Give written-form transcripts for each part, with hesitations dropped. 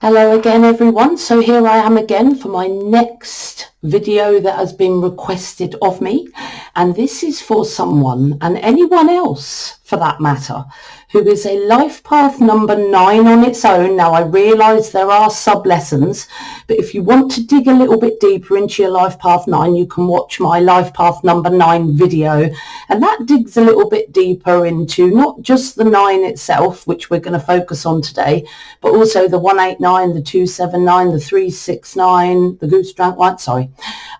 Hello again, everyone. So here I am again for my next video that has been requested of me. And this is for someone, and anyone else for that matter, who is a life path number 9 on its own. Now, I realise there are sub-lessons, but if you want to dig a little bit deeper into your life path 9, you can watch my life path number 9 video. And that digs a little bit deeper into not just the 9 itself, which we're going to focus on today, but also the 189, the 279, the 369, the goose drank wine,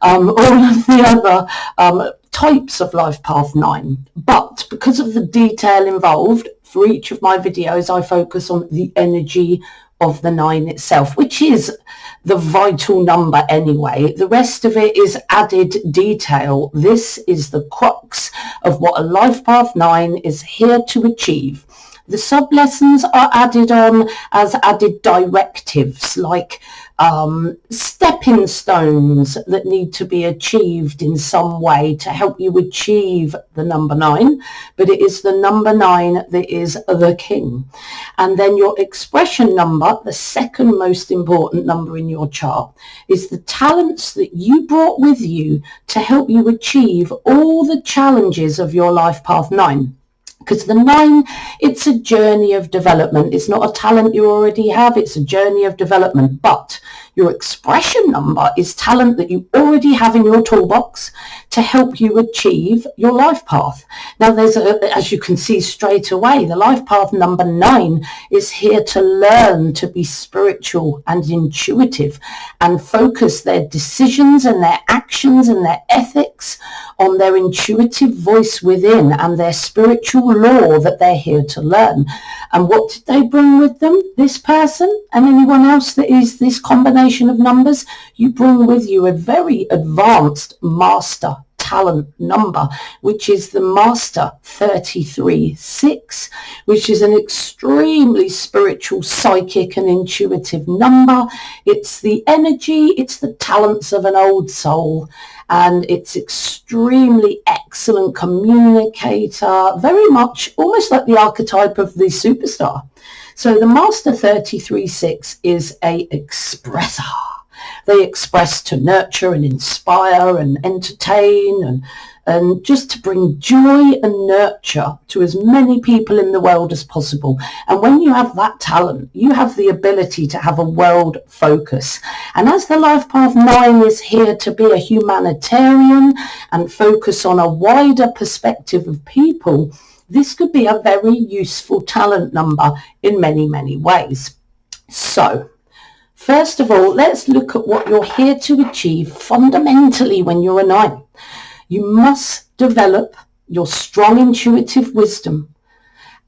all of the other types of life path 9. But because of the detail involved, for each of my videos, I focus on the energy of the 9 itself, which is the vital number anyway. The rest of it is added detail. This is the crux of what a life path 9 is here to achieve. The sub-lessons are added on as added directives, like stepping stones that need to be achieved in some way to help you achieve the number 9. But it is the number 9 that is the king. And then your expression number, the second most important number in your chart, is the talents that you brought with you to help you achieve all the challenges of your life path 9. Because the 9, it's a journey of development. It's not a talent you already have. It's a journey of development. But your expression number is talent that you already have in your toolbox to help you achieve your life path. Now, as you can see straight away, the life path number 9 is here to learn to be spiritual and intuitive and focus their decisions and their actions and their ethics on their intuitive voice within and their spiritual law that they're here to learn. And what did they bring with them, this person and anyone else that is this combination of numbers? You bring with you a very advanced master talent number, which is the master 33-6, which is an extremely spiritual, psychic and intuitive number. It's the energy, it's the talents of an old soul, and it's extremely excellent communicator, very much almost like the archetype of the superstar. So the master 33-6 is a expressor. They express to nurture and inspire and entertain and just to bring joy and nurture to as many people in the world as possible. And when you have that talent, you have the ability to have a world focus. And as the life path 9 is here to be a humanitarian and focus on a wider perspective of people, this could be a very useful talent number in many, many ways. So, first of all, let's look at what you're here to achieve fundamentally when you're a 9. You must develop your strong intuitive wisdom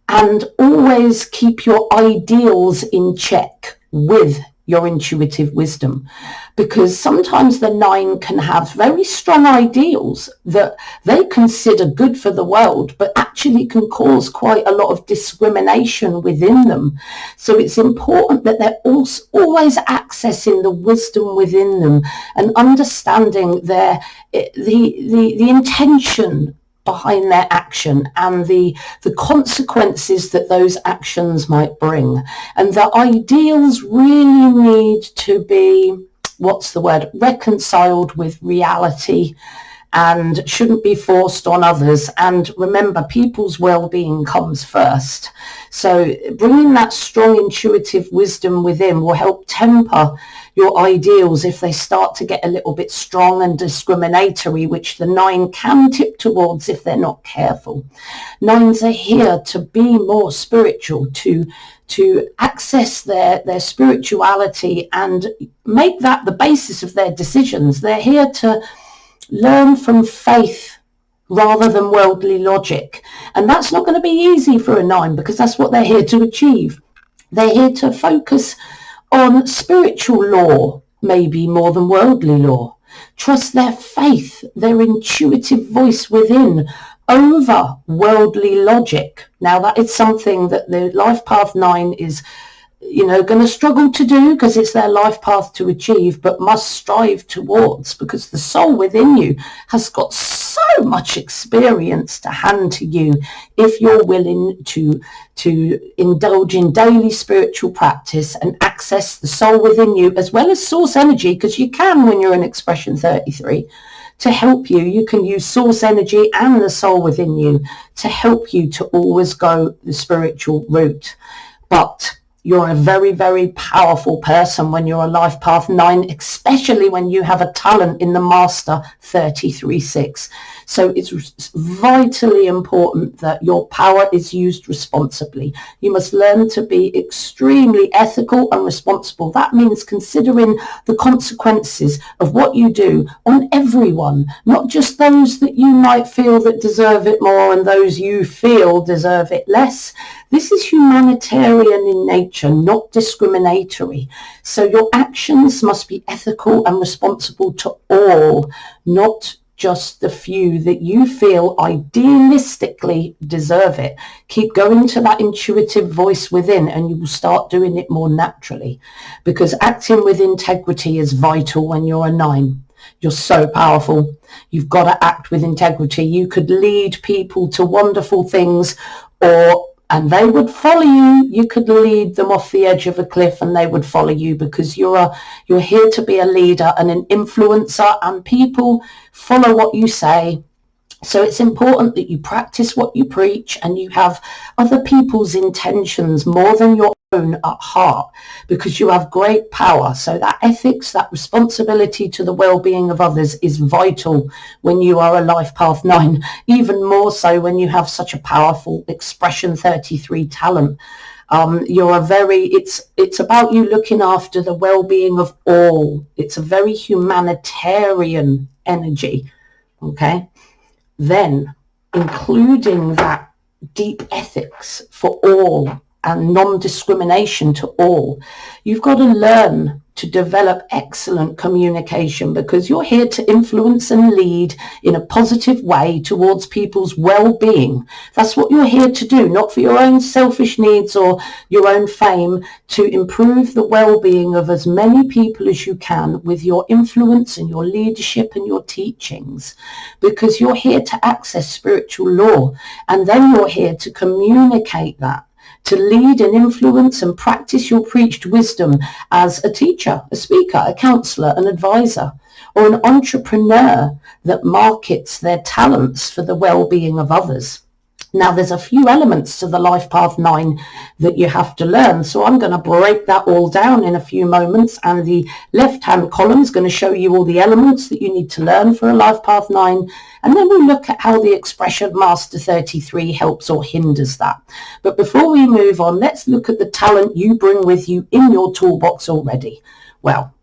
and always keep your ideals in check with your intuitive wisdom, because sometimes the 9 can have very strong ideals that they consider good for the world, but actually can cause quite a lot of discrimination within them. So it's important that they're also always accessing the wisdom within them and understanding the intention behind their action and the consequences that those actions might bring. And the ideals really need to be, reconciled with reality and shouldn't be forced on others. And remember, people's well-being comes first. So bringing that strong intuitive wisdom within will help temper your ideals if they start to get a little bit strong and discriminatory, which the 9 can tip towards if they're not careful. 9s are here to be more spiritual, to access their spirituality and make that the basis of their decisions. They're here to learn from faith rather than worldly logic. And that's not going to be easy for a 9, because that's what they're here to achieve. They're here to focus on spiritual law, maybe more than worldly law. Trust their faith, their intuitive voice within over worldly logic. Now, that is something that the life path 9 is going to struggle to do because it's their life path to achieve, but must strive towards, because the soul within you has got so much experience to hand to you if you're willing to indulge in daily spiritual practice and access the soul within you as well as source energy, because you can when you're in expression 33 to help you. You can use source energy and the soul within you to help you to always go the spiritual route. But you're a very, very powerful person when you're a life path 9, especially when you have a talent in the master 33-6. So it's vitally important that your power is used responsibly. You must learn to be extremely ethical and responsible. That means considering the consequences of what you do on everyone, not just those that you might feel that deserve it more and those you feel deserve it less. This is humanitarian in nature, not discriminatory. So your actions must be ethical and responsible to all, not just the few that you feel idealistically deserve it. Keep going to that intuitive voice within and you will start doing it more naturally, because acting with integrity is vital when you're a 9. You're so powerful. You've got to act with integrity. You could lead people to wonderful things, and they would follow you. You could lead them off the edge of a cliff and they would follow you, because you're here to be a leader and an influencer, and people follow what you say. So it's important that you practice what you preach and you have other people's intentions more than your own at heart, because you have great power. So that ethics, that responsibility to the well-being of others is vital when you are a life path 9, even more so when you have such a powerful expression 33 talent. It's about you looking after the well-being of all. It's a very humanitarian energy. Okay. Then including that deep ethics for all and non-discrimination to all, you've got to learn to develop excellent communication, because you're here to influence and lead in a positive way towards people's well-being. That's what you're here to do, not for your own selfish needs or your own fame, to improve the well-being of as many people as you can with your influence and your leadership and your teachings, because you're here to access spiritual law, and then you're here to communicate that, to lead and influence and practice your preached wisdom as a teacher, a speaker, a counselor, an advisor, or an entrepreneur that markets their talents for the well-being of others. Now, there's a few elements to the Life Path 9 that you have to learn. So I'm going to break that all down in a few moments. And the left-hand column is going to show you all the elements that you need to learn for a Life Path 9. And then we'll look at how the expression Master 33 helps or hinders that. But before we move on, let's look at the talent you bring with you in your toolbox already. Well,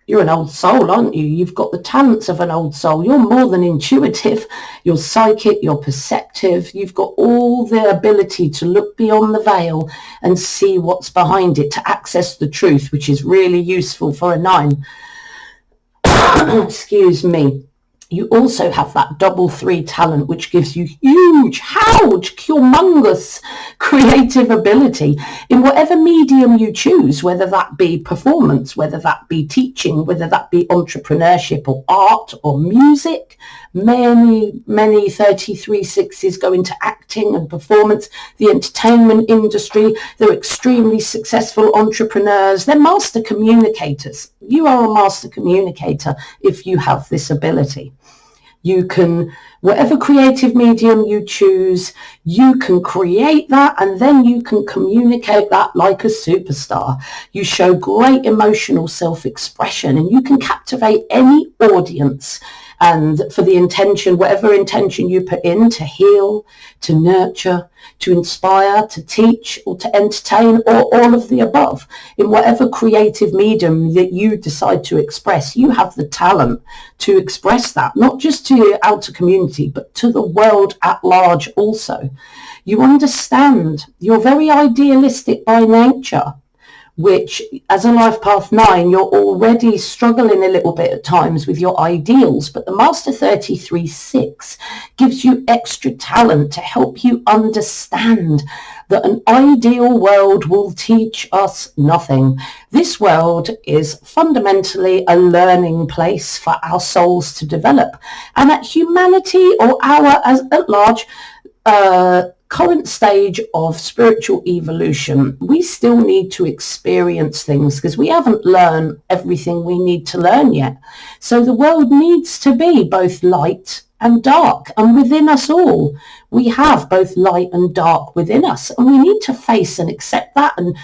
you're an old soul, aren't you? You've got the talents of an old soul. You're more than intuitive. You're psychic. You're perceptive. You've got all the ability to look beyond the veil and see what's behind it, to access the truth, which is really useful for a 9. Excuse me. You also have that double 3 talent, which gives you huge, humongous creative ability in whatever medium you choose, whether that be performance, whether that be teaching, whether that be entrepreneurship or art or music. Many 33-6s go into acting and performance, the entertainment industry. They're extremely successful entrepreneurs. They're master communicators. You are a master communicator if you have this ability. You can, whatever creative medium you choose, you can create that, and then you can communicate that like a superstar. You show great emotional self-expression, and you can captivate any audience, and for the intention, whatever intention you put in, to heal, to nurture, to inspire, to teach, or to entertain, or all of the above. In whatever creative medium that you decide to express, you have the talent to express that, not just to your outer community, but to the world at large also. You understand you're very idealistic by nature. which as a life path 9, you're already struggling a little bit at times with your ideals, but the Master 33/6 gives you extra talent to help you understand that an ideal world will teach us nothing. This world is fundamentally a learning place for our souls to develop, and that humanity, or our as at large current stage of spiritual evolution, we still need to experience things because we haven't learned everything we need to learn yet. So the world needs to be both light and dark, and within us all we have both light and dark within us, and we need to face and accept that, and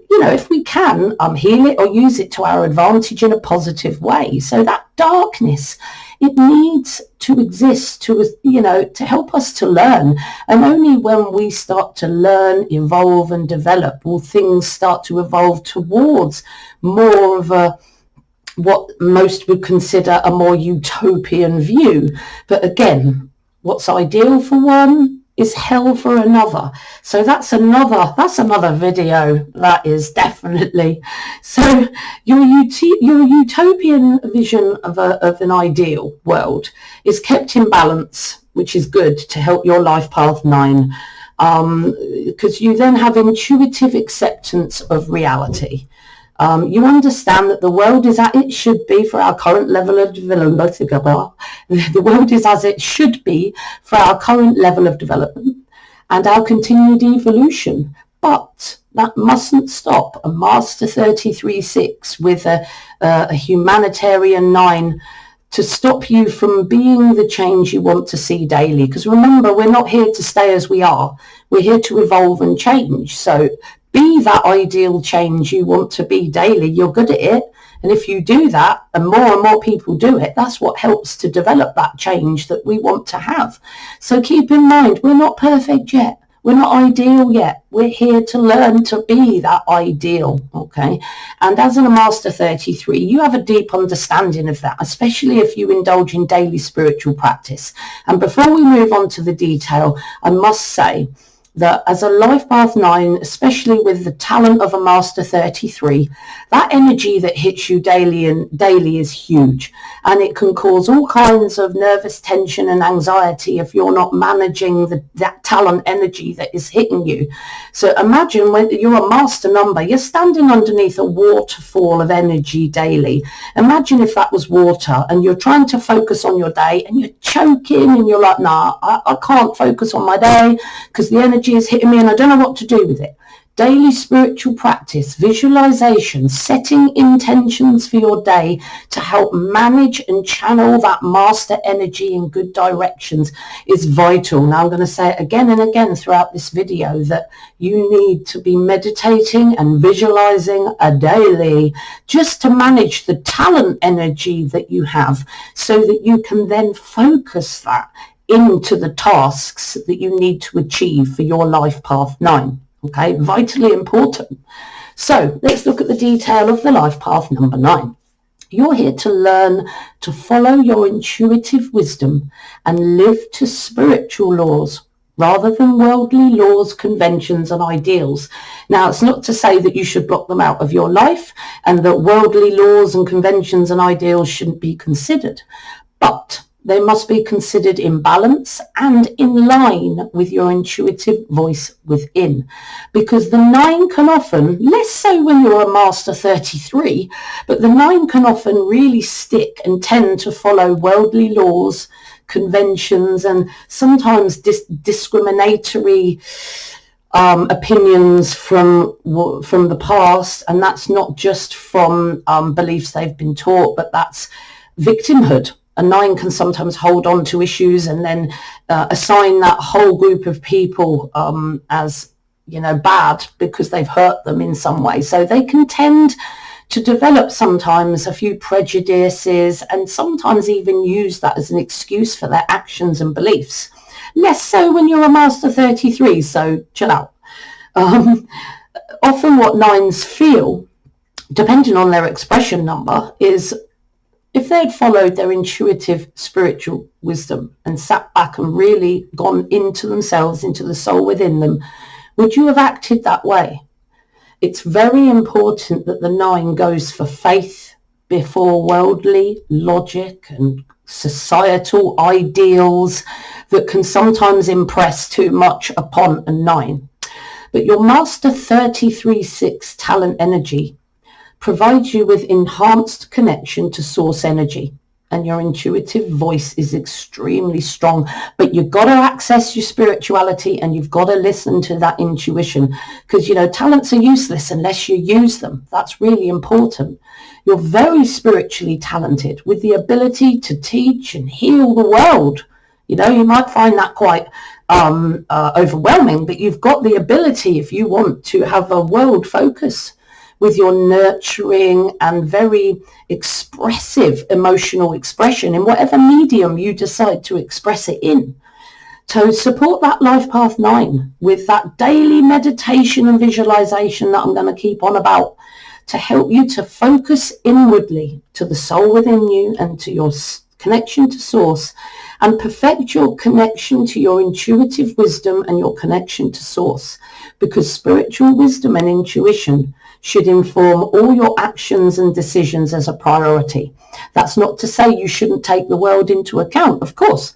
if we can, heal it or use it to our advantage in a positive way. So that darkness, it needs to exist to help us to learn. And only when we start to learn, evolve and develop will things start to evolve towards more of what most would consider a more utopian view. But again, what's ideal for one is hell for another. So that's another video. That is definitely. So your utopian vision of an ideal world is kept in balance, which is good to help your life path 9, because you then have intuitive acceptance of reality. You understand that the world is as it should be for our current level of development. The world is as it should be for our current level of development and our continued evolution. But that mustn't stop a Master 33/6 with a humanitarian 9 to stop you from being the change you want to see daily. Because remember, we're not here to stay as we are. We're here to evolve and change. So be that ideal change you want to be daily. You're good at it. And if you do that, and more people do it, that's what helps to develop that change that we want to have. So keep in mind, we're not perfect yet. We're not ideal yet. We're here to learn to be that ideal, okay? And as a Master 33, you have a deep understanding of that, especially if you indulge in daily spiritual practice. And before we move on to the detail, I must say that as a life path 9, especially with the talent of a Master 33, that energy that hits you daily is huge, and it can cause all kinds of nervous tension and anxiety if you're not managing that talent energy that is hitting you. So imagine when you're a master number, you're standing underneath a waterfall of energy daily. Imagine if that was water and you're trying to focus on your day and you're choking and you're like, nah, I can't focus on my day because the energy is hitting me and I don't know what to do with it. Daily spiritual practice, visualization, setting intentions for your day to help manage and channel that master energy in good directions is vital. Now I'm going to say it again and again throughout this video that you need to be meditating and visualizing daily just to manage the talent energy that you have so that you can then focus that into the tasks that you need to achieve for your life path 9. Okay, vitally important. So let's look at the detail of the life path number 9. You're here to learn to follow your intuitive wisdom and live to spiritual laws rather than worldly laws, conventions and ideals. Now, it's not to say that you should block them out of your life and that worldly laws and conventions and ideals shouldn't be considered, but they must be considered in balance and in line with your intuitive voice within. Because the 9 can often, less so when you're a Master 33, but the 9 can often really stick and tend to follow worldly laws, conventions, and sometimes discriminatory opinions from the past. And that's not just from beliefs they've been taught, but that's victimhood. A 9 can sometimes hold on to issues and then assign that whole group of people as, bad because they've hurt them in some way. So they can tend to develop sometimes a few prejudices and sometimes even use that as an excuse for their actions and beliefs. Less so when you're a Master 33, so chill out. Often what 9s feel, depending on their expression number, is if they'd followed their intuitive spiritual wisdom and sat back and really gone into themselves, into the soul within them, would you have acted that way? It's very important that the 9 goes for faith before worldly logic and societal ideals that can sometimes impress too much upon a 9. But your Master 33-6 talent energy provides you with enhanced connection to source energy, and your intuitive voice is extremely strong. But you've got to access your spirituality, and you've got to listen to that intuition, because, you know, talents are useless unless you use them. That's really important. You're very spiritually talented with the ability to teach and heal the world. You know, you might find that quite overwhelming, but you've got the ability, if you want to have a world focus, with your nurturing and very expressive emotional expression in whatever medium you decide to express it in. To support that life path 9 with that daily meditation and visualization that I'm going to keep on about, to help you to focus inwardly to the soul within you and to your connection to source, and perfect your connection to your intuitive wisdom and your connection to source, because spiritual wisdom and intuition should inform all your actions and decisions as a priority. That's not to say you shouldn't take the world into account, of course,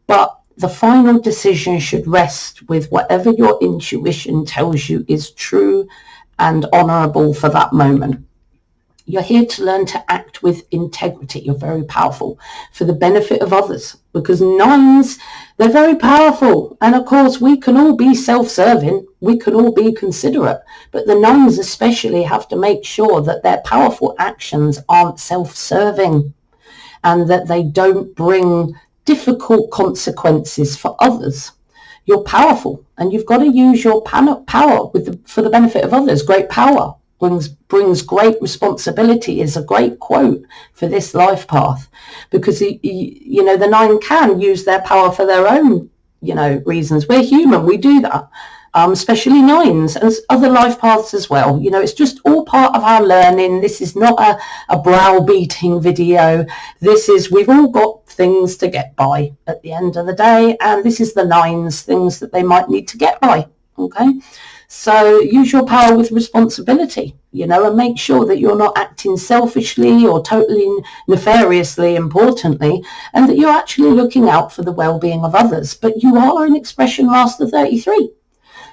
but the final decision should rest with whatever your intuition tells you is true and honorable for that moment. You're here to learn to act with integrity. You're very powerful for the benefit of others, because 9s, they're very powerful. And of course, we can all be self-serving. We can all be considerate. But the 9s especially have to make sure that their powerful actions aren't self-serving and that they don't bring difficult consequences for others. You're powerful, and you've got to use your power for the benefit of others. Great power brings great responsibility is a great quote for this life path, because you know, the 9 can use their power for their own, you know, reasons. We're human, we do that, especially 9s and other life paths as well. You know, it's just all part of our learning. This is not a browbeating video. This is, we've all got things to get by at the end of the day, and this is the 9s, things that they might need to get by. Okay, so use your power with responsibility, you know, and make sure that you're not acting selfishly or totally nefariously, importantly, and that you're actually looking out for the well-being of others. But you are an expression Master 33.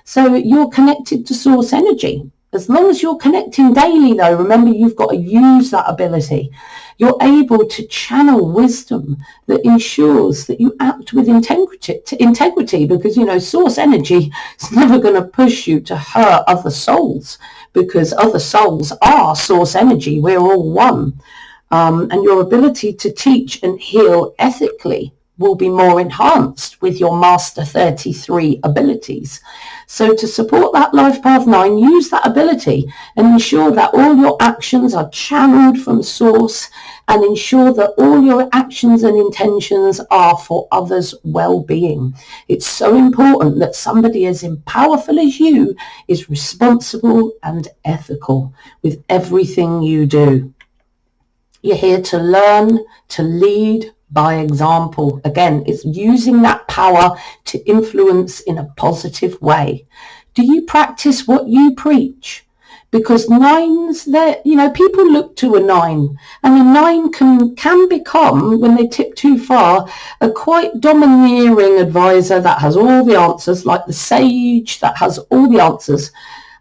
So you're connected to source energy. As long as you're connecting daily, though, remember, you've got to use that ability. You're able to channel wisdom that ensures that you act with integrity, because, you know, source energy is never going to push you to hurt other souls, because other souls are source energy. We're all one. And your ability to teach and heal ethically will be more enhanced with your Master 33 abilities. So to support that life path 9, use that ability and ensure that all your actions are channeled from source, and ensure that all your actions and intentions are for others' well-being. It's so important that somebody as powerful as you is responsible and ethical with everything you do. You're here to learn, to lead by example. Again, it's using that power to influence in a positive way. Do you practice what you preach? Because 9s, they're, you know, people look to a 9, and a 9 can become, when they tip too far, a quite domineering advisor that has all the answers, like the sage that has all the answers.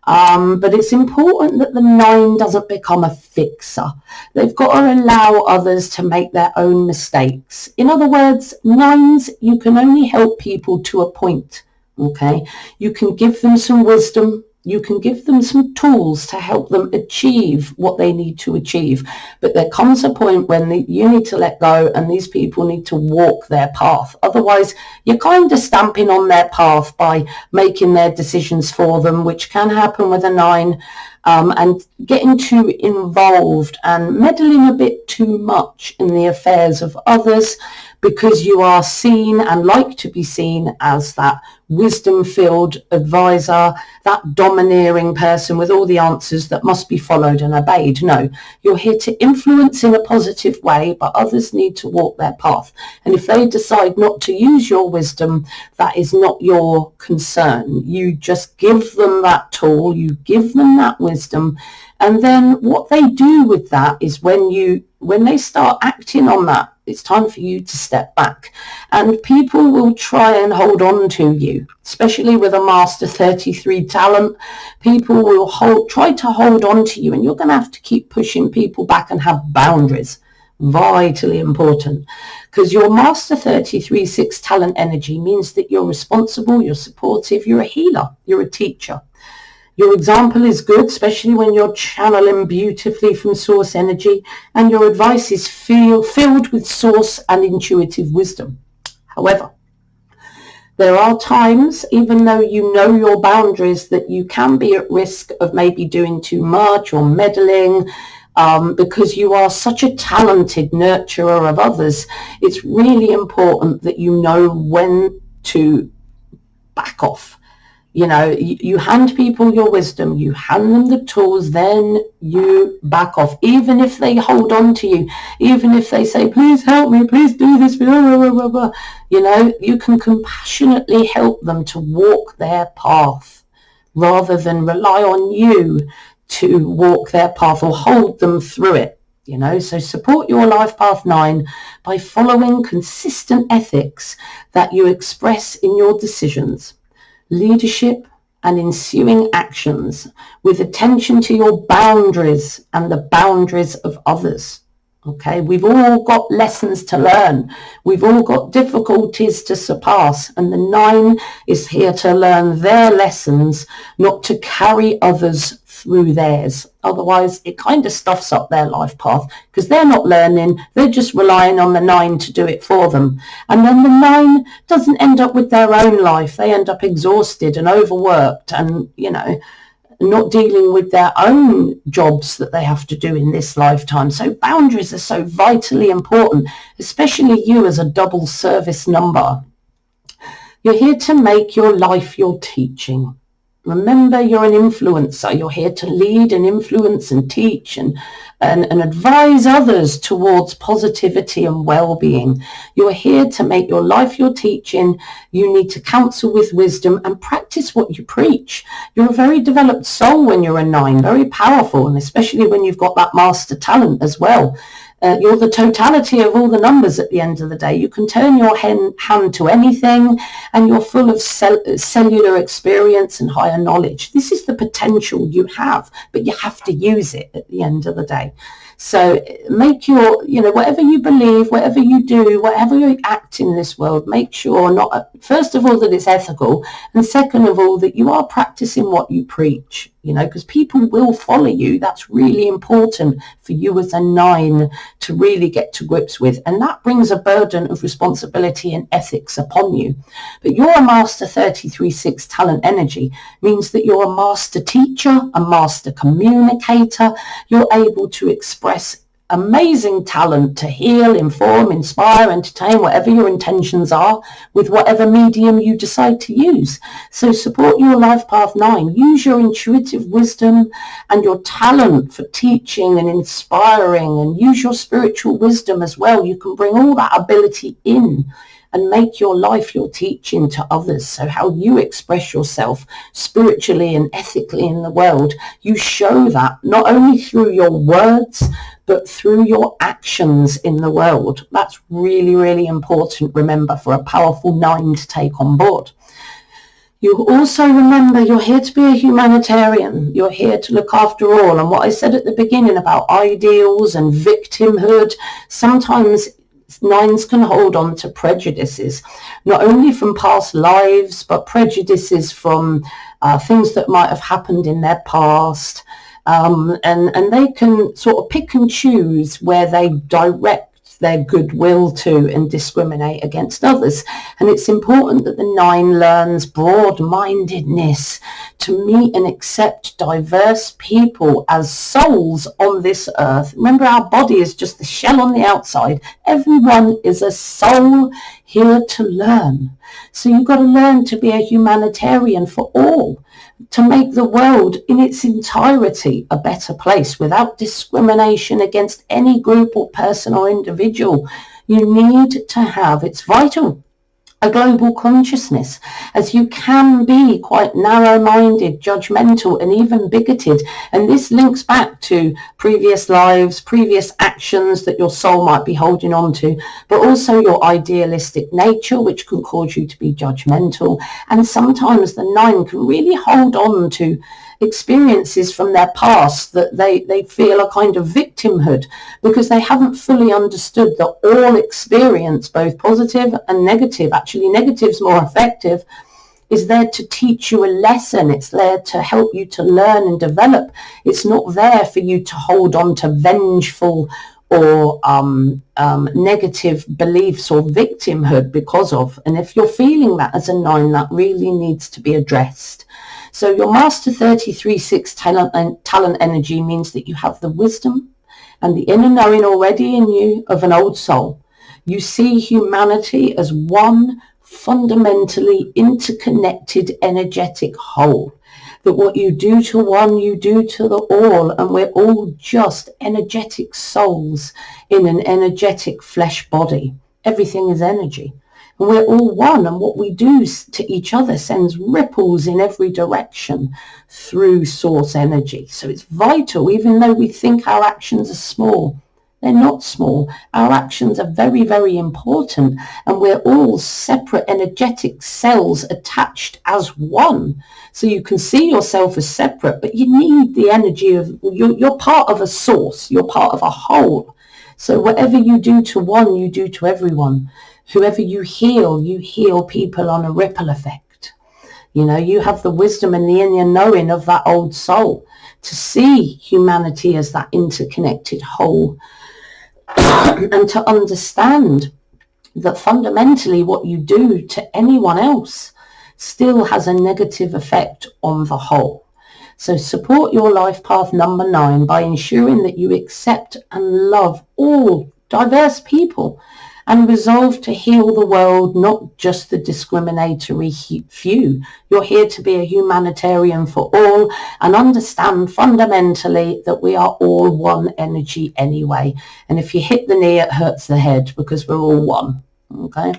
But it's important that the 9 doesn't become a fixer. They've got to allow others to make their own mistakes. In other words, 9s, you can only help people to a point. Okay, you can give them some wisdom. You can give them some tools to help them achieve what they need to achieve. But there comes a point when you need to let go, and these people need to walk their path. Otherwise, you're kind of stamping on their path by making their decisions for them, which can happen with a 9, and getting too involved and meddling a bit too much in the affairs of others. because you are seen and like to be seen as that wisdom-filled advisor, that domineering person with all the answers that must be followed and obeyed. No, you're here to influence in a positive way, but others need to walk their path. And if they decide not to use your wisdom, that is not your concern. You just give them that tool, you give them that wisdom, and then what they do with that is when they start acting on that, it's time for you to step back. And people will try and hold on to you, especially with a Master 33 talent. People will try to hold on to you, and you're going to have to keep pushing people back and have boundaries. Vitally important, because your Master 33/6 talent energy means that you're responsible, you're supportive, you're a healer, you're a teacher. Your example is good, especially when you're channeling beautifully from source energy, and your advice is filled with source and intuitive wisdom. However, there are times, even though you know your boundaries, that you can be at risk of maybe doing too much or meddling, because you are such a talented nurturer of others. It's really important that you know when to back off. You know, you hand people your wisdom, you hand them the tools, then you back off. Even if they hold on to you, even if they say, please help me, please do this, blah, blah, blah, blah. You know, you can compassionately help them to walk their path rather than rely on you to walk their path or hold them through it. You know, so support your life path 9 by following consistent ethics that you express in your decisions, leadership and ensuing actions, with attention to your boundaries and the boundaries of others. Okay, we've all got lessons to learn. We've all got difficulties to surpass, and the 9 is here to learn their lessons, not to carry others through theirs. Otherwise, it kind of stuffs up their life path, because they're not learning, they're just relying on the 9 to do it for them. And then the 9 doesn't end up with their own life. They end up exhausted and overworked and, you know, not dealing with their own jobs that they have to do in this lifetime. So boundaries are so vitally important, especially you as a double service number. You're here to make your life your teaching. Remember, you're an influencer. You're here to lead and influence and teach and advise others towards positivity and well-being. You're here to make your life your teaching. You need to counsel with wisdom and practice what you preach. You're a very developed soul when you're a 9, very powerful, and especially when you've got that master talent as well. You're the totality of all the numbers at the end of the day. You can turn your hand to anything, and you're full of cellular experience and higher knowledge. This is the potential you have, but you have to use it at the end of the day. So make your, you know, whatever you believe, whatever you do, whatever you act in this world, make sure not, first of all, that it's ethical, and second of all, that you are practicing what you preach, you know, because people will follow you. That's really important for you as a 9 to really get to grips with. And that brings a burden of responsibility and ethics upon you. But you're a Master 33/6 talent energy, means that you're a master teacher, a master communicator. You're able to express amazing talent to heal, inform, inspire, entertain, whatever your intentions are, with whatever medium you decide to use. So support your life path 9. Use your intuitive wisdom and your talent for teaching and inspiring, and use your spiritual wisdom as well. You can bring all that ability in and make your life your teaching to others. So how you express yourself spiritually and ethically in the world, you show that not only through your words, but through your actions in the world. That's really, really important, remember, for a powerful 9 to take on board. You also remember you're here to be a humanitarian. You're here to look after all. And what I said at the beginning about ideals and victimhood, sometimes 9s can hold on to prejudices, not only from past lives, but prejudices from things that might have happened in their past. And they can sort of pick and choose where they direct their goodwill to and discriminate against others. And it's important that the 9 learns broad-mindedness to meet and accept diverse people as souls on this earth. Remember, our body is just the shell on the outside. Everyone is a soul here to learn. So you've got to learn to be a humanitarian for all, to make the world in its entirety a better place without discrimination against any group or person or individual. You need to have, it's vital, a global consciousness, as you can be quite narrow-minded, judgmental, and even bigoted. And this links back to previous lives, previous actions that your soul might be holding on to, but also your idealistic nature, which can cause you to be judgmental. And sometimes the 9 can really hold on to experiences from their past that they feel a kind of victimhood, because they haven't fully understood that all experience, both positive and negative, actually negative's more effective, is there to teach you a lesson. It's there to help you to learn and develop. It's not there for you to hold on to vengeful or negative beliefs or victimhood because of. And if you're feeling that as a 9, that really needs to be addressed. So your Master 33/6 talent energy means that you have the wisdom and the inner knowing already in you of an old soul. You see humanity as one fundamentally interconnected energetic whole. That what you do to one, you do to the all, and we're all just energetic souls in an energetic flesh body. Everything is energy. And we're all one, and what we do to each other sends ripples in every direction through source energy. So it's vital, even though we think our actions are small, they're not small. Our actions are very, very important, and we're all separate energetic cells attached as one. So you can see yourself as separate, but you need the energy of, you're part of a source, you're part of a whole. So whatever you do to one, you do to everyone. Whoever you heal people on a ripple effect. You know, you have the wisdom and the inner knowing of that old soul to see humanity as that interconnected whole and to understand that fundamentally what you do to anyone else still has a negative effect on the whole. So support your life path number 9 by ensuring that you accept and love all diverse people and resolve to heal the world, not just the discriminatory few. You're here to be a humanitarian for all and understand fundamentally that we are all one energy anyway. And if you hit the knee, it hurts the head, because we're all one. Okay?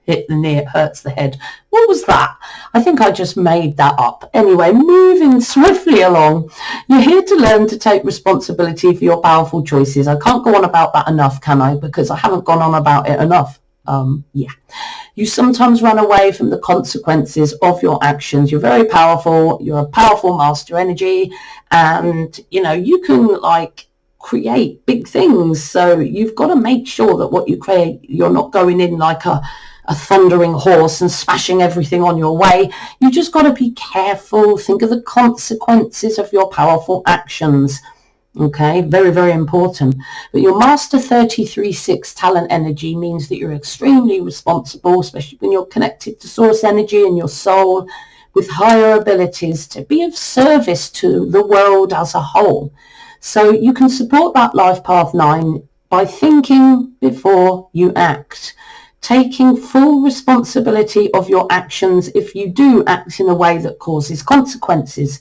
Hit the knee, it hurts the head. What was that? I think I just made that up. Anyway, moving swiftly along. You're here to learn to take responsibility for your powerful choices. I can't go on about that enough, can I? Because I haven't gone on about it enough. You sometimes run away from the consequences of your actions. You're very powerful. You're a powerful master energy, and you know, you can create big things. So you've got to make sure that what you create, you're not going in like a thundering horse and smashing everything on your way. You just got to be careful. Think of the consequences of your powerful actions. Okay, very, very important. But your Master 33/6 talent energy means that you're extremely responsible, especially when you're connected to source energy and your soul, with higher abilities to be of service to the world as a whole. So you can support that life path 9 by thinking before you act, taking full responsibility of your actions if you do act in a way that causes consequences,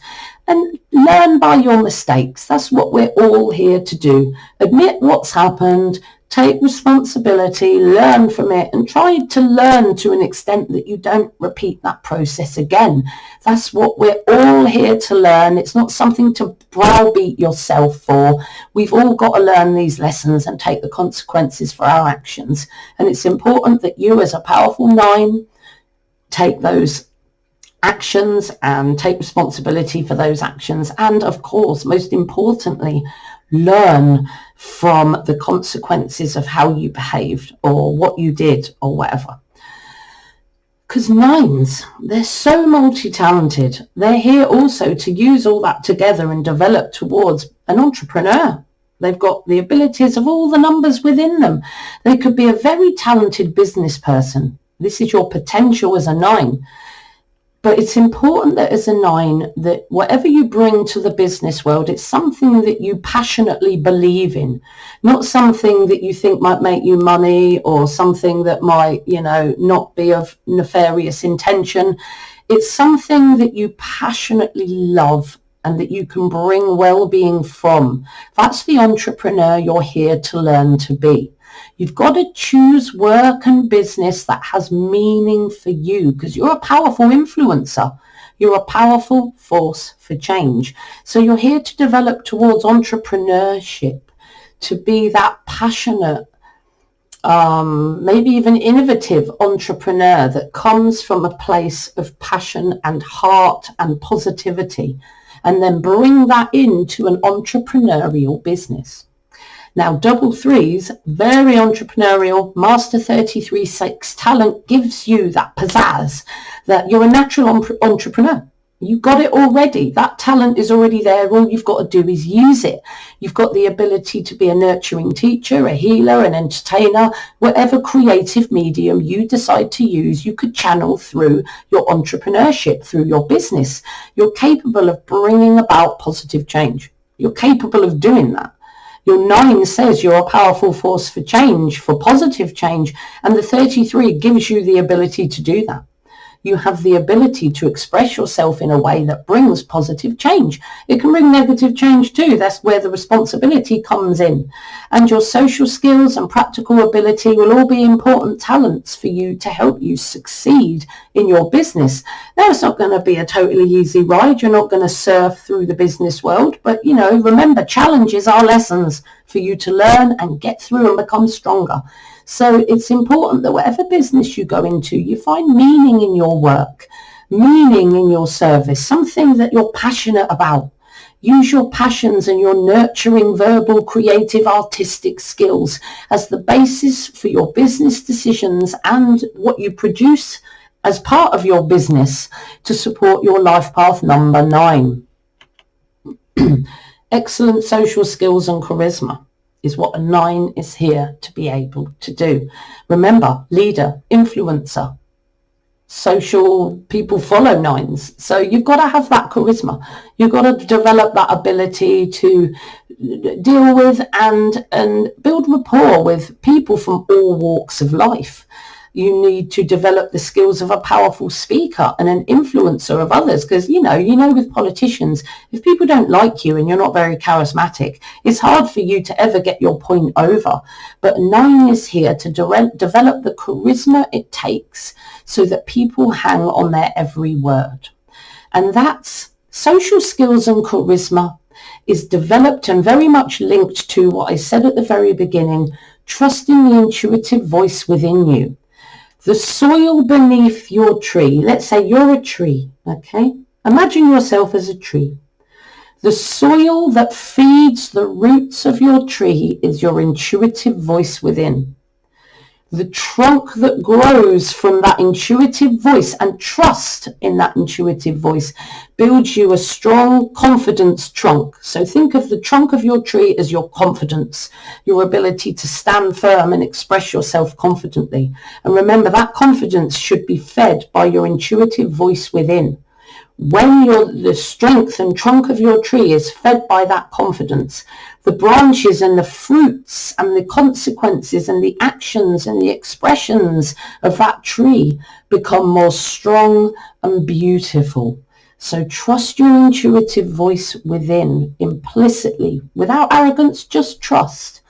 and learn by your mistakes. That's what we're all here to do. Admit what's happened, take responsibility, learn from it, and try to learn to an extent that you don't repeat that process again. That's what we're all here to learn. It's not something to browbeat yourself for. We've all got to learn these lessons and take the consequences for our actions. And it's important that you, as a powerful 9, take those actions and take responsibility for those actions. And of course, most importantly, learn from the consequences of how you behaved or what you did or whatever. Because 9s, they're so multi-talented. They're here also to use all that together and develop towards an entrepreneur. They've got the abilities of all the numbers within them. They could be a very talented business person. This is your potential as a 9. But it's important that as a 9, that whatever you bring to the business world, it's something that you passionately believe in, not something that you think might make you money or something that might, not be of nefarious intention. It's something that you passionately love and that you can bring well-being from. That's the entrepreneur you're here to learn to be. You've got to choose work and business that has meaning for you, because you're a powerful influencer. You're a powerful force for change. So you're here to develop towards entrepreneurship, to be that passionate, maybe even innovative entrepreneur that comes from a place of passion and heart and positivity, and then bring that into an entrepreneurial business. Now, double 3s, very entrepreneurial, master 33/6 talent gives you that pizzazz that you're a natural entrepreneur. You've got it already. That talent is already there. All you've got to do is use it. You've got the ability to be a nurturing teacher, a healer, an entertainer, whatever creative medium you decide to use, you could channel through your entrepreneurship, through your business. You're capable of bringing about positive change. You're capable of doing that. Your 9 says you're a powerful force for change, for positive change, and the 33 gives you the ability to do that. You have the ability to express yourself in a way that brings positive change. It can bring negative change too. That's where the responsibility comes in. And your social skills and practical ability will all be important talents for you to help you succeed in your business. Now, it's not going to be a totally easy ride. You're not going to surf through the business world. But, remember, challenges are lessons for you to learn and get through and become stronger. So it's important that whatever business you go into, you find meaning in your work, meaning in your service, something that you're passionate about. Use your passions and your nurturing verbal, creative, artistic skills as the basis for your business decisions and what you produce as part of your business to support your life path number 9. Excellent social skills and charisma is what a 9 is here to be able to do. Remember, leader, influencer, social people follow 9s. So you've got to have that charisma. You've got to develop that ability to deal with and build rapport with people from all walks of life. You need to develop the skills of a powerful speaker and an influencer of others, because with politicians, if people don't like you and you're not very charismatic, it's hard for you to ever get your point over. But 9 is here to develop the charisma it takes so that people hang on their every word. And that's social skills and charisma is developed and very much linked to what I said at the very beginning, trusting the intuitive voice within you. The soil beneath your tree, let's say you're a tree, okay? Imagine yourself as a tree. The soil that feeds the roots of your tree is your intuitive voice within. The trunk that grows from that intuitive voice and trust in that intuitive voice builds you a strong confidence trunk. So think of the trunk of your tree as your confidence, your ability to stand firm and express yourself confidently. And remember, that confidence should be fed by your intuitive voice within. When the strength and trunk of your tree is fed by that confidence, the branches and the fruits and the consequences and the actions and the expressions of that tree become more strong and beautiful. So trust your intuitive voice within implicitly, without arrogance, just trust.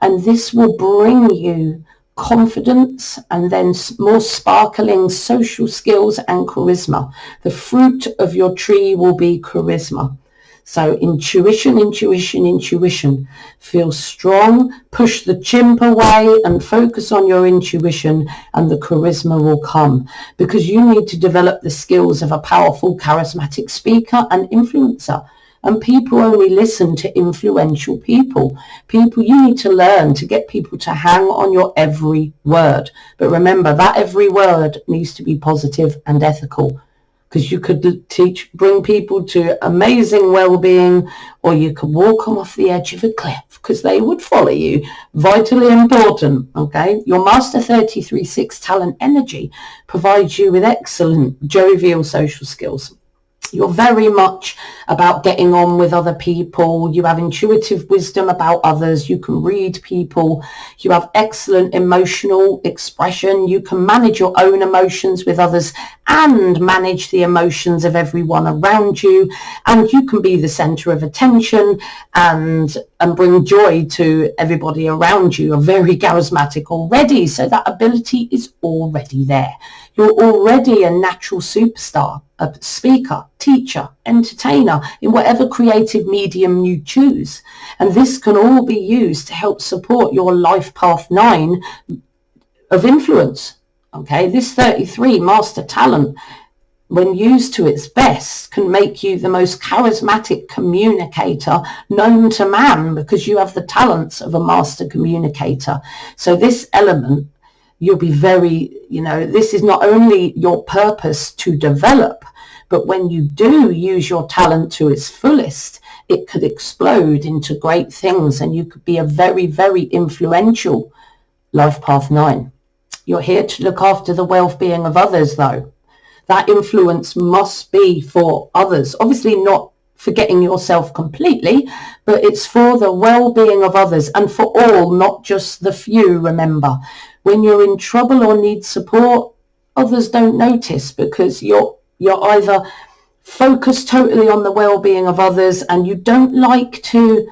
And this will bring you confidence and then more sparkling social skills and charisma. The fruit of your tree will be charisma. So intuition. Feel strong, push the chimp away and focus on your intuition, and the charisma will come, because you need to develop the skills of a powerful, charismatic speaker and influencer. And people only listen to influential people. You need to learn to get people to hang on your every word. But remember, that every word needs to be positive and ethical. because you could bring people to amazing well-being, or you could walk them off the edge of a cliff because they would follow you. Vitally important, okay? Your Master 33/6 talent energy provides you with excellent jovial social skills. You're very much about getting on with other people. You have intuitive wisdom about others. You can read people. You have excellent emotional expression. You can manage your own emotions with others and manage the emotions of everyone around you. And you can be the center of attention and bring joy to everybody around you. You're very charismatic already, so that ability is already there. You're already a natural superstar, a speaker, teacher, entertainer in whatever creative medium you choose. And this can all be used to help support your life path 9 of influence. Okay, this 33 master talent, when used to its best, can make you the most charismatic communicator known to man, because you have the talents of a master communicator. So this element, you'll be very, this is not only your purpose to develop, but when you do use your talent to its fullest, it could explode into great things, and you could be a very, very influential life path 9. You're here to look after the well-being of others, though. That influence must be for others. Obviously not forgetting yourself completely, but it's for the well-being of others and for all, not just the few, remember. When you're in trouble or need support, others don't notice, because you're either focused totally on the well-being of others, and you don't like to,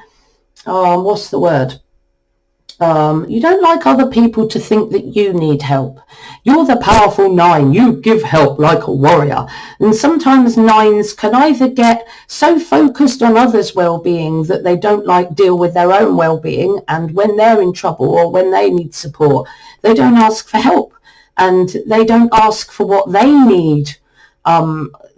you don't like other people to think that you need help. You're the powerful 9. You give help like a warrior. And sometimes 9s can either get so focused on others' well-being that they don't deal with their own well-being, and when they're in trouble or when they need support, they don't ask for help and they don't ask for what they need.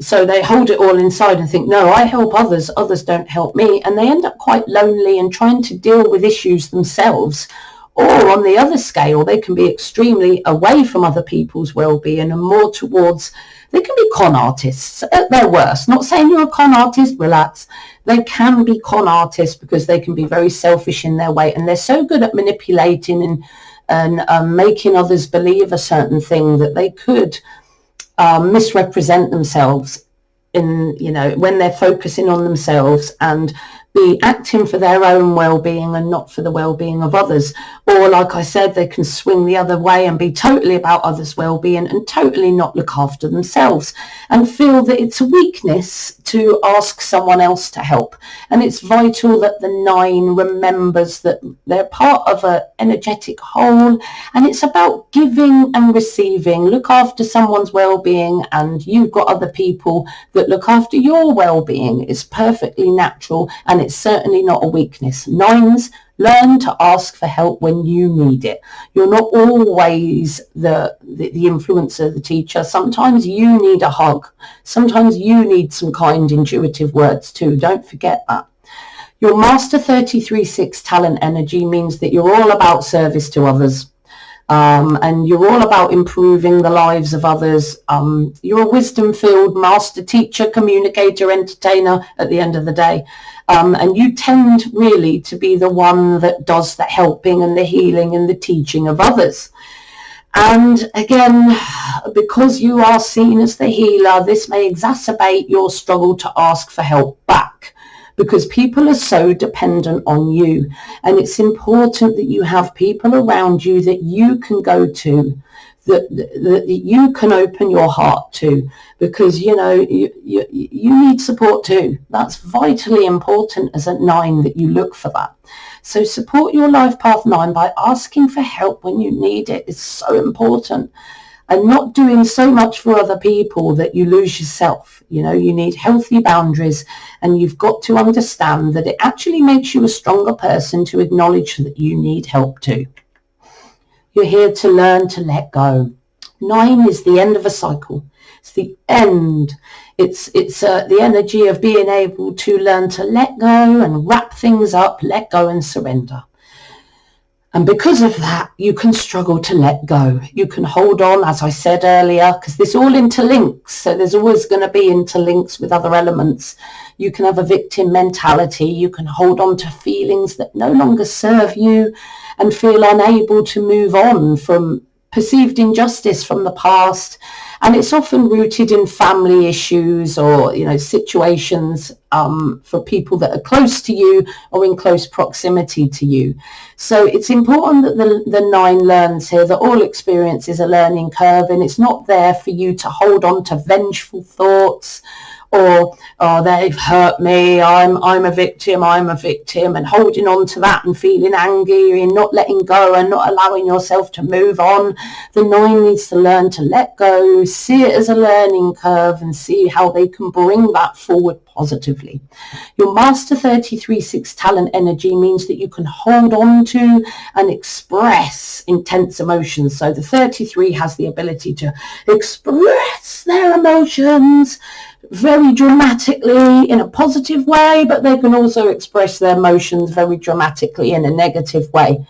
So they hold it all inside and think, no, I help others, others don't help me. And they end up quite lonely and trying to deal with issues themselves. Or on the other scale, they can be extremely away from other people's well-being and more towards, they can be con artists at their worst. Not saying you're a con artist, relax. They can be con artists because they can be very selfish in their way. And they're so good at manipulating and making others believe a certain thing that they could misrepresent themselves when they're focusing on themselves and be acting for their own well-being and not for the well-being of others. Or like I said, they can swing the other way and be totally about others' well-being and totally not look after themselves and feel that it's a weakness to ask someone else to help. And it's vital that the 9 remembers that they're part of an energetic whole, and it's about giving and receiving. Look after someone's well-being and you've got other people that look after your well-being. It's perfectly natural, and it's certainly not a weakness. 9s, learn to ask for help when you need it. You're not always the influencer, the teacher. Sometimes you need a hug. Sometimes you need some kind, intuitive words too. Don't forget that. Your Master 33/6 talent energy means that you're all about service to others. And you're all about improving the lives of others. You're a wisdom-filled master teacher, communicator, entertainer at the end of the day. And you tend really to be the one that does the helping and the healing and the teaching of others. And again, because you are seen as the healer, this may exacerbate your struggle to ask for help back, because people are so dependent on you. And it's important that you have people around you that you can go to, that you can open your heart to, because you need support too. That's vitally important as a 9, that you look for that. So support your life path 9 by asking for help when you need it. It's so important. And not doing so much for other people that you lose yourself. You need healthy boundaries, and you've got to understand that it actually makes you a stronger person to acknowledge that you need help too. You're here to learn to let go. 9 is the end of a cycle. It's the end. It's the energy of being able to learn to let go and wrap things up, let go and surrender. And because of that, you can struggle to let go. You can hold on, as I said earlier, because this all interlinks. So there's always going to be interlinks with other elements. You can have a victim mentality. You can hold on to feelings that no longer serve you and feel unable to move on from perceived injustice from the past. And it's often rooted in family issues or, situations for people that are close to you or in close proximity to you. So it's important that the 9 learns here that all experience is a learning curve, and it's not there for you to hold on to vengeful thoughts or, oh, they've hurt me, I'm a victim, and holding on to that and feeling angry and not letting go and not allowing yourself to move on. The 9 needs to learn to let go, see it as a learning curve, and see how they can bring that forward positively. Your Master 33/6 talent energy means that you can hold on to and express intense emotions. So the 33 has the ability to express their emotions very dramatically in a positive way, but they can also express their emotions very dramatically in a negative way.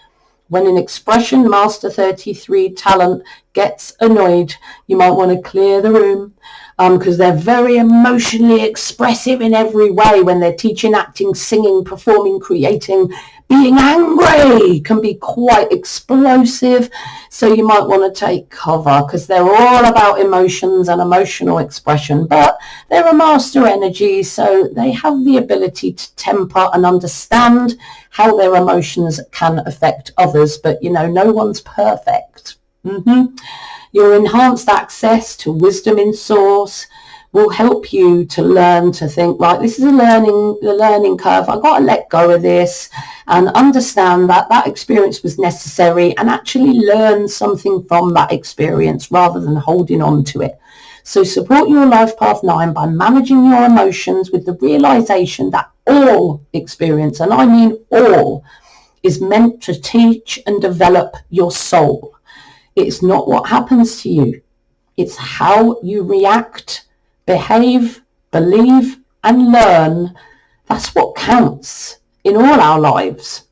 When an expression Master 33 talent gets annoyed, you might want to clear the room because they're very emotionally expressive in every way. When they're teaching, acting, singing, performing, creating, being angry can be quite explosive. So you might want to take cover because they're all about emotions and emotional expression, but they're a master energy, so they have the ability to temper and understand how their emotions can affect others. But no one's perfect. Your enhanced access to wisdom in source will help you to learn to think, right, this is the learning curve. I've got to let go of this and understand that experience was necessary and actually learn something from that experience rather than holding on to it. So support your Life Path 9 by managing your emotions with the realization that all experience, and I mean all, is meant to teach and develop your soul. It's not what happens to you. It's how you react, behave, believe, and learn. That's what counts in all our lives.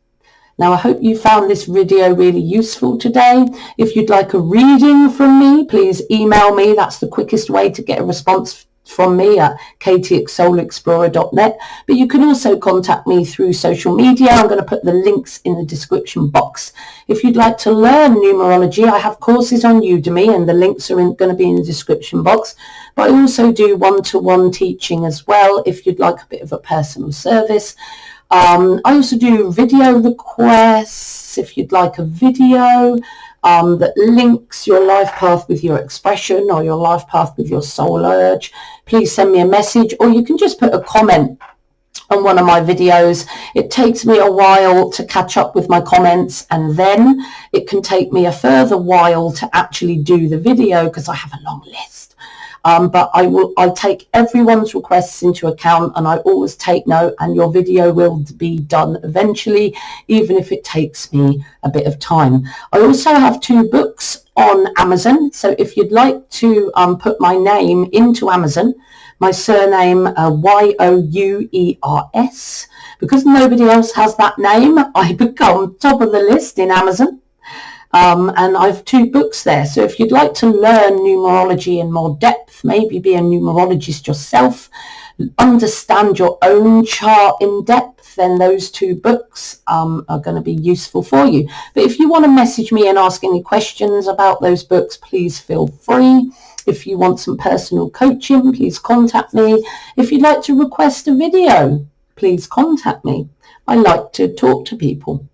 Now, I hope you found this video really useful today. If you'd like a reading from me, please email me. That's the quickest way to get a response from me at katie@soulexplorer.net. But you can also contact me through social media. I'm going to put the links in the description box. If you'd like to learn numerology, I have courses on Udemy, and the links are going to be in the description box. But I also do one-to-one teaching as well if you'd like a bit of a personal service. I also do video requests if you'd like a video that links your life path with your expression or your life path with your soul urge. Please send me a message, or you can just put a comment on one of my videos. It takes me a while to catch up with my comments, and then it can take me a further while to actually do the video because I have a long list. But I take everyone's requests into account, and I always take note, and your video will be done eventually, even if it takes me a bit of time. I also have 2 books on Amazon, so if you'd like to put my name into Amazon, my surname Youers, because nobody else has that name, I become top of the list in Amazon. And I've 2 books there. So if you'd like to learn numerology in more depth, maybe be a numerologist yourself, understand your own chart in depth, then those 2 books are going to be useful for you. But if you want to message me and ask any questions about those books, please feel free. If you want some personal coaching, please contact me. If you'd like to request a video, please contact me. I like to talk to people.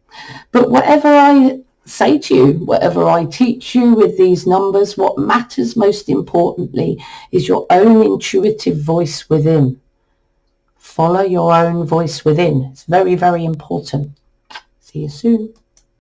But whatever I say to you, whatever I teach you with these numbers, what matters most importantly is your own intuitive voice within. Follow your own voice within. It's very, very important. See you soon.